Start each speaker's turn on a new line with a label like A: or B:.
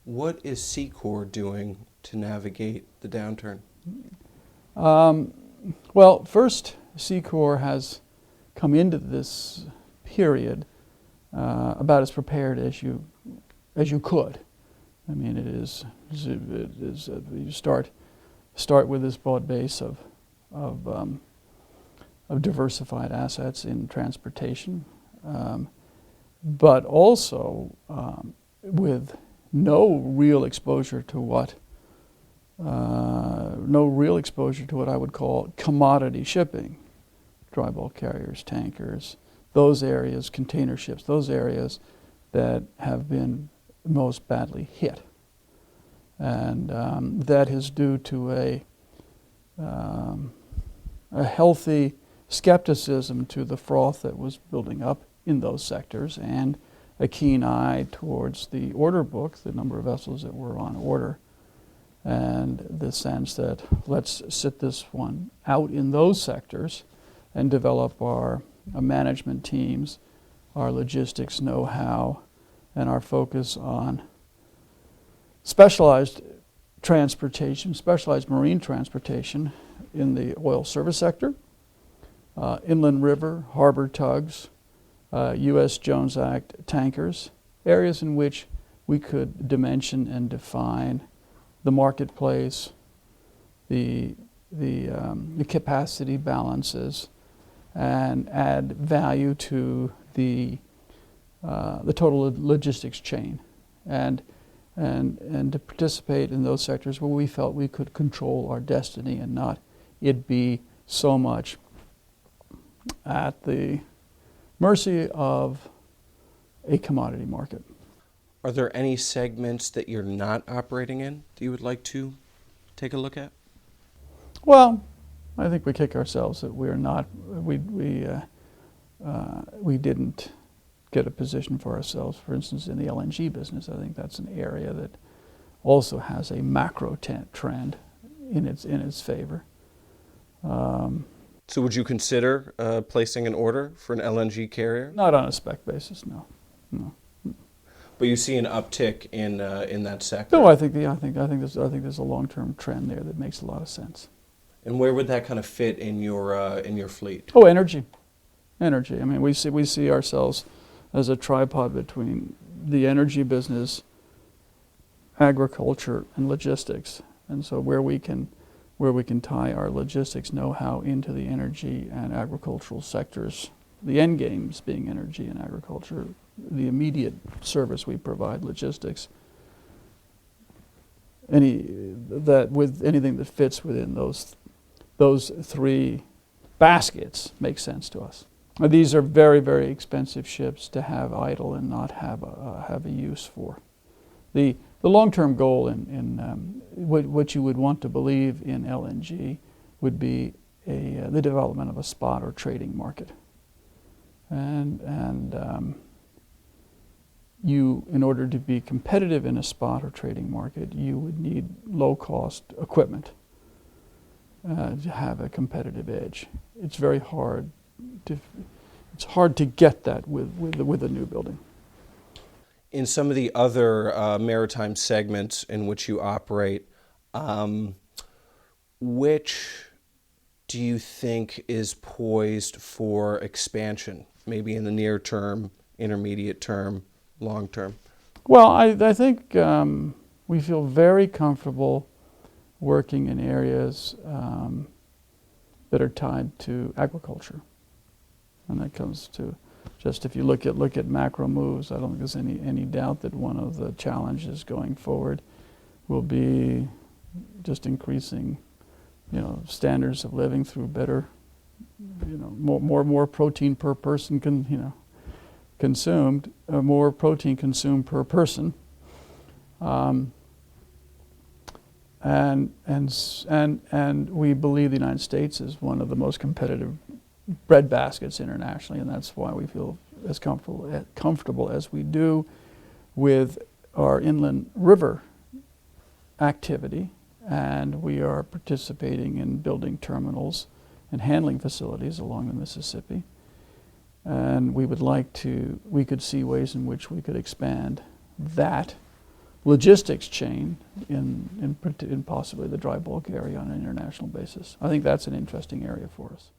A: What is Seacor doing to navigate the downturn?
B: Well, first, Seacor has come into this period about as prepared as you could. I mean, it is you start with this broad base of diversified assets in transportation, but also with no real exposure to what I would call commodity shipping, dry bulk carriers, tankers, those areas, container ships, those areas that have been most badly hit. And that is due to a healthy skepticism to the froth that was building up in those sectors, and a keen eye towards the order book, the number of vessels that were on order, and the sense that let's sit this one out in those sectors and develop our management teams, our logistics know-how, and our focus on specialized transportation, specialized marine transportation in the oil service sector, inland river, harbor tugs, U.S. Jones Act tankers, areas in which we could dimension and define the marketplace, the capacity balances, and add value to the total logistics chain, and to participate in those sectors where we felt we could control our destiny and not it be so much at the mercy of a commodity market.
A: Are there any segments that you're not operating in that you would like to take a look at?
B: Well, I think we kick ourselves that we didn't get a position for ourselves, for instance, in the LNG business. I think that's an area that also has a macro trend in its favor.
A: So would you consider placing an order for an LNG carrier?
B: Not on a spec basis, no.
A: But you see an uptick in that sector?
B: No, I think there's a long-term trend there that makes a lot of sense.
A: And where would that kind of fit in your fleet?
B: Oh, energy. I mean, we see ourselves as a tripod between the energy business, agriculture, and logistics. And so where we can tie our logistics know-how into the energy and agricultural sectors, the end games being energy and agriculture, the immediate service we provide, logistics, anything that fits within those three baskets makes sense to us. These are very, very expensive ships to have idle and not have a use for. The long-term goal in what you would want to believe in LNG would be the development of a spot or trading market, and you, in order to be competitive in a spot or trading market, you would need low-cost equipment to have a competitive edge. It's very hard to get that with a new building.
A: In some of the other maritime segments in which you operate, which do you think is poised for expansion, maybe in the near term, intermediate term, long term?
B: Well, I think we feel very comfortable working in areas that are tied to agriculture. And that comes to just, if you look at macro moves, I don't think there's any doubt that one of the challenges going forward will be just increasing, standards of living through better, more protein per person consumed, more protein consumed per person, and we believe the United States is one of the most competitive bread baskets internationally, and that's why we feel as comfortable as we do with our inland river activity, and we are participating in building terminals and handling facilities along the Mississippi. And we could see ways in which we could expand that logistics chain in possibly the dry bulk area on an international basis. I think that's an interesting area for us.